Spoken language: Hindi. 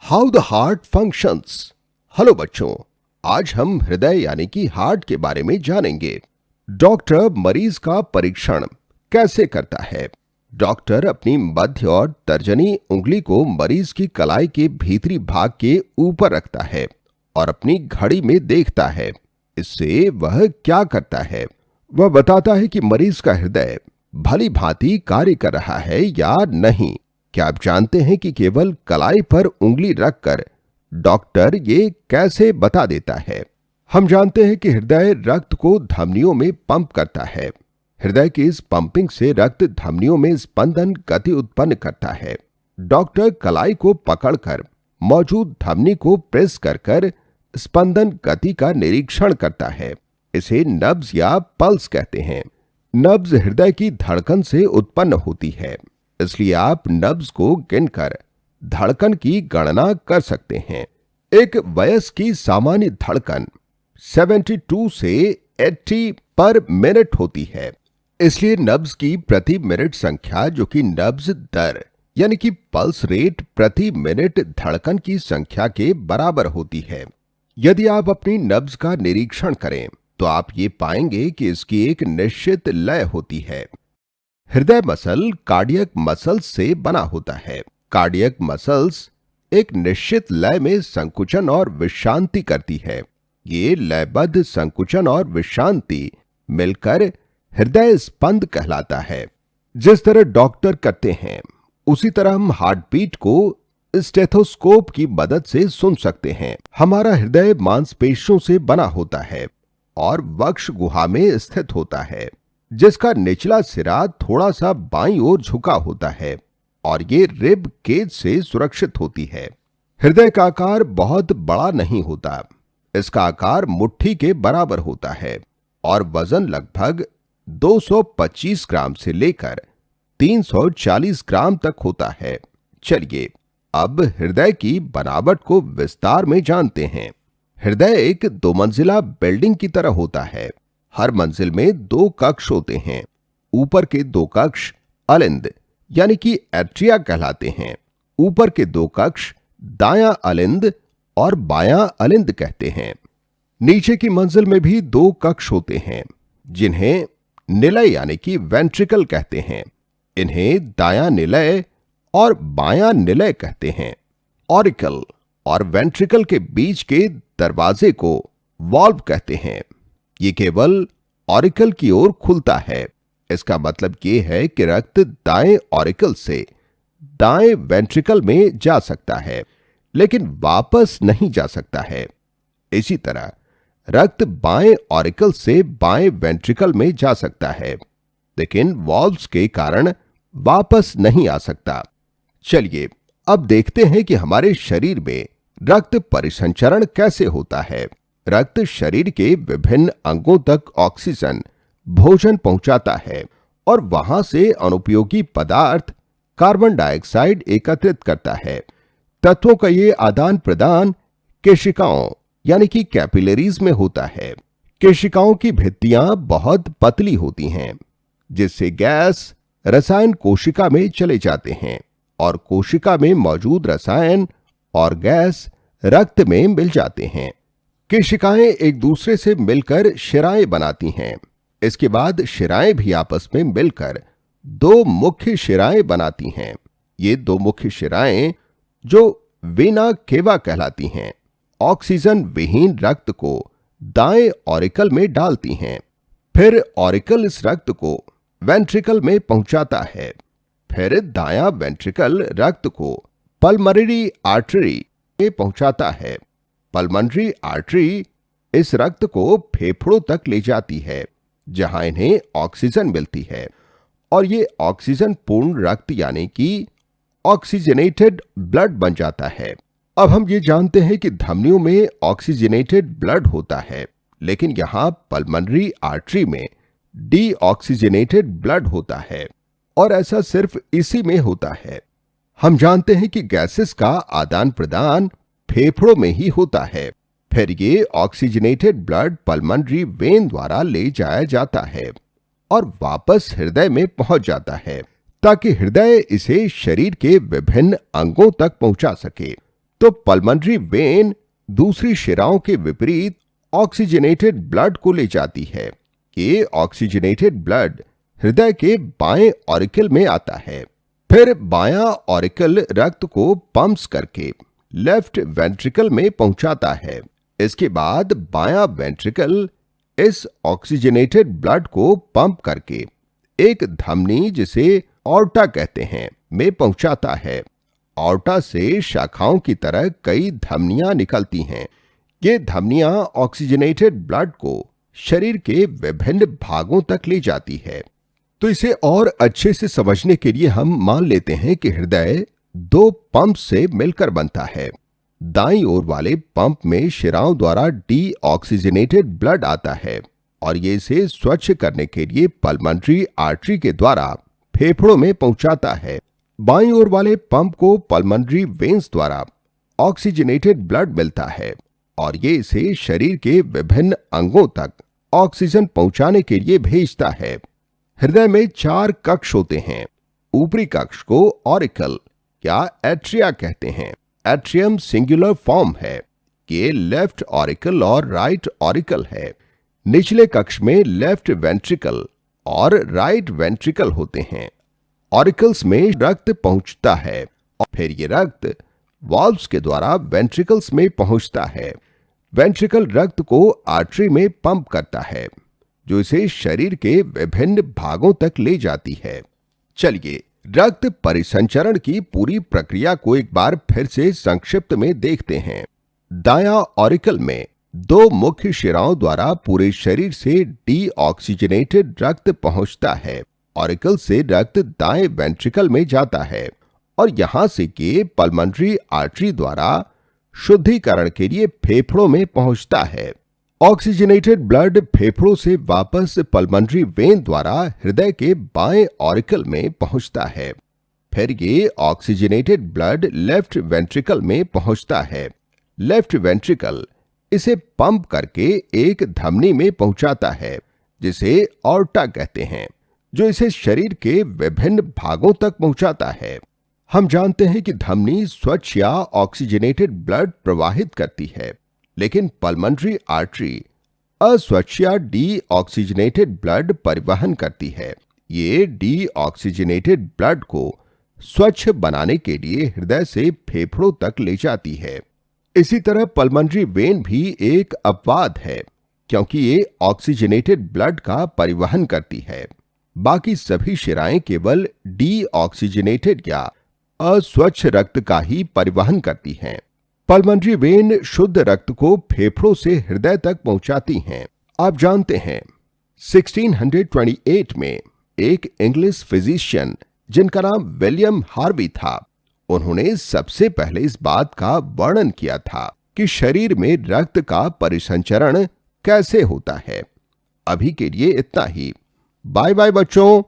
How the heart functions. Hello बच्चों, आज हम हृदय यानी कि हार्ट के बारे में जानेंगे। डॉक्टर मरीज का परीक्षण कैसे करता है। डॉक्टर अपनी मध्य और तर्जनी उंगली को मरीज की कलाई के भीतरी भाग के ऊपर रखता है और अपनी घड़ी में देखता है। इससे वह क्या करता है? वह बताता है कि मरीज का हृदय भली भांति कार्य कर रहा है या नहीं। क्या आप जानते हैं कि केवल कलाई पर उंगली रखकर डॉक्टर ये कैसे बता देता है? हम जानते हैं कि हृदय रक्त को धमनियों में पंप करता है। हृदय की इस पंपिंग से रक्त धमनियों में स्पंदन गति उत्पन्न करता है। डॉक्टर कलाई को पकड़कर मौजूद धमनी को प्रेस कर स्पंदन गति का निरीक्षण करता है। इसे नब्ज या पल्स कहते हैं। नब्ज हृदय की धड़कन से उत्पन्न होती है, इसलिए आप नब्ज को गिनकर धड़कन की गणना कर सकते हैं। एक वयस्क की सामान्य धड़कन 72 से 80 पर मिनट होती है। इसलिए नब्ज की प्रति मिनट संख्या, जो कि नब्ज दर यानी कि पल्स रेट प्रति मिनट धड़कन की संख्या के बराबर होती है। यदि आप अपनी नब्ज का निरीक्षण करें तो आप ये पाएंगे कि इसकी एक निश्चित लय होती है। हृदय मसल कार्डियक मसल्स से बना होता है। कार्डियक मसल्स एक निश्चित लय में संकुचन और विश्रांति करती है। ये लयबद्ध संकुचन और विश्रांति मिलकर हृदय स्पंद कहलाता है। जिस तरह डॉक्टर करते हैं उसी तरह हम हार्ट बीट को स्टेथोस्कोप की मदद से सुन सकते हैं। हमारा हृदय मांसपेशियों से बना होता है और वक्ष गुहा में स्थित होता है, जिसका निचला सिरा थोड़ा सा बाईं ओर झुका होता है और ये रिब केज से सुरक्षित होती है। हृदय का आकार बहुत बड़ा नहीं होता। इसका आकार मुट्ठी के बराबर होता है और वजन लगभग 225 ग्राम से लेकर 340 ग्राम तक होता है। चलिए अब हृदय की बनावट को विस्तार में जानते हैं। हृदय एक 2 मंजिला बिल्डिंग की तरह होता है। हर मंजिल में 2 कक्ष होते हैं। ऊपर के 2 कक्ष अलिंद यानी कि एट्रिया कहलाते हैं। ऊपर के 2 कक्ष दायां अलिंद और बायां अलिंद कहते हैं। नीचे की मंजिल में भी 2 कक्ष होते हैं, जिन्हें निलय यानी कि वेंट्रिकल कहते हैं। इन्हें दायां निलय और बायां निलय कहते हैं। ऑरिकल और वेंट्रिकल के बीच के दरवाजे को वॉल्व कहते हैं। ये केवल ऑरिकल की ओर खुलता है। इसका मतलब ये है कि रक्त दाएं ऑरिकल से दाएं वेंट्रिकल में जा सकता है, लेकिन वापस नहीं जा सकता है। इसी तरह रक्त बाएं ऑरिकल से बाएं वेंट्रिकल में जा सकता है, लेकिन वॉल्व्स के कारण वापस नहीं आ सकता। चलिए अब देखते हैं कि हमारे शरीर में रक्त परिसंचरण कैसे होता है। रक्त शरीर के विभिन्न अंगों तक ऑक्सीजन भोजन पहुंचाता है और वहां से अनुपयोगी पदार्थ कार्बन डाइऑक्साइड एकत्रित करता है। तत्वों का ये आदान प्रदान केशिकाओं यानी कि कैपिलरीज में होता है। केशिकाओं की भित्तियां बहुत पतली होती हैं, जिससे गैस रसायन कोशिका में चले जाते हैं और कोशिका में मौजूद रसायन और गैस रक्त में मिल जाते हैं। केशिकाएं एक दूसरे से मिलकर शिराएं बनाती हैं। इसके बाद शिराएं भी आपस में मिलकर 2 मुख्य शिराएं बनाती हैं। ये 2 मुख्य शिराएं, जो वेना केवा कहलाती हैं, ऑक्सीजन विहीन रक्त को दाएं ऑरिकल में डालती हैं। फिर ऑरिकल इस रक्त को वेंट्रिकल में पहुंचाता है। फिर दायां वेंट्रिकल रक्त को पल्मोनरी आर्टरी में पहुंचाता है। पल्मोनरी आर्टरी इस रक्त को फेफड़ों तक ले जाती है, जहां इन्हें ऑक्सीजन मिलती है और ये ऑक्सीजन पूर्ण रक्त यानी कि ऑक्सीजनेटेड ब्लड बन जाता है। अब हम ये जानते हैं कि धमनियों में ऑक्सीजनेटेड ब्लड होता है, लेकिन यहां पल्मोनरी आर्टरी में डीऑक्सीजनेटेड ब्लड होता है और ऐसा सिर्फ इसी में होता है। हम जानते हैं कि गैसेस का आदान प्रदान फेफड़ों में ही होता है। फिर ये ऑक्सीजनेटेड ब्लड पल्मोनरी वेन द्वारा ले जाया जाता है और वापस हृदय में पहुंच जाता है, ताकि हृदय इसे शरीर के विभिन्न अंगों तक पहुंचा सके। तो पल्मोनरी वेन दूसरी शिराओं के विपरीत ऑक्सीजनेटेड ब्लड को ले जाती है। ये ऑक्सीजनेटेड ब्लड हृदय के बाएं ऑरिकल में आता है। फिर बायां ऑरिकल रक्त को पंप्स करके लेफ्ट वेंट्रिकल में पहुंचाता है। इसके बाद बायां वेंट्रिकल इस ऑक्सीजनेटेड ब्लड को पंप करके एक धमनी, जिसे ऑर्टा कहते हैं, में पहुंचाता है। ऑर्टा से शाखाओं की तरह कई धमनियां निकलती हैं। ये धमनियां ऑक्सीजनेटेड ब्लड को शरीर के विभिन्न भागों तक ले जाती है। तो इसे और अच्छे से समझने के लिए हम मान लेते हैं कि हृदय दो पंप से मिलकर बनता है। दाईं ओर वाले पंप में शिराओं द्वारा डीऑक्सीजनेटेड ब्लड आता है और ये इसे स्वच्छ करने के लिए पल्मोनरी आर्टरी के द्वारा फेफड़ों में पहुंचाता है। बाईं ओर वाले पंप को पल्मोनरी वेन्स द्वारा ऑक्सीजनेटेड ब्लड मिलता है और ये इसे शरीर के विभिन्न अंगों तक ऑक्सीजन पहुंचाने के लिए भेजता है। हृदय में 4 कक्ष होते हैं। ऊपरी कक्ष को ऑरिकल या एट्रिया कहते हैं। एट्रियम सिंगुलर फॉर्म है। ये लेफ्ट ऑरिकल और राइट ऑरिकल है। निचले कक्ष में लेफ्ट वेंट्रिकल और राइट वेंट्रिकल होते हैं। ऑरिकल्स में रक्त पहुंचता है और फिर ये रक्त वाल्व्स के द्वारा वेंट्रिकल्स में पहुंचता है। वेंट्रिकल रक्त को आर्टरी में पंप करता है, जो इसे शरीर के विभिन्न भागों तक ले जाती है। चलिए रक्त परिसंचरण की पूरी प्रक्रिया को एक बार फिर से संक्षिप्त में देखते हैं। दायां ऑरिकल में 2 मुख्य शिराओं द्वारा पूरे शरीर से डीऑक्सीजनेटेड रक्त पहुंचता है। ऑरिकल से रक्त दाएं वेंट्रिकल में जाता है और यहां से के पल्मोनरी आर्टरी द्वारा शुद्धिकरण के लिए फेफड़ों में पहुंचता है। ऑक्सीजनेटेड ब्लड फेफड़ों से वापस पल्मोनरी वेन द्वारा हृदय के बाएं ऑरिकल में पहुंचता है। फिर ये ऑक्सीजनेटेड ब्लड लेफ्ट वेंट्रिकल में पहुंचता है। लेफ्ट वेंट्रिकल इसे पंप करके एक धमनी में पहुंचाता है, जिसे ऑर्टा कहते हैं, जो इसे शरीर के विभिन्न भागों तक पहुंचाता है। हम जानते हैं कि धमनी स्वच्छ या ऑक्सीजनेटेड ब्लड प्रवाहित करती है, लेकिन पल्मोनरी आर्टरी अस्वच्छ या डीऑक्सीजनेटेड ब्लड परिवहन करती है। ये डीऑक्सीजनेटेड ब्लड को स्वच्छ बनाने के लिए हृदय से फेफड़ों तक ले जाती है। इसी तरह पल्मोनरी वेन भी एक अपवाद है, क्योंकि ये ऑक्सीजनेटेड ब्लड का परिवहन करती है। बाकी सभी शिराएं केवल डीऑक्सीजनेटेड या अस्वच्छ रक्त का ही परिवहन करती हैं। पल्मोनरी वेन शुद्ध रक्त को फेफड़ों से हृदय तक पहुंचाती हैं। आप जानते हैं 1628 में एक इंग्लिश फिजिशियन जिनका नाम विलियम हार्वी था, उन्होंने सबसे पहले इस बात का वर्णन किया था कि शरीर में रक्त का परिसंचरण कैसे होता है। अभी के लिए इतना ही। बाय बाय बच्चों।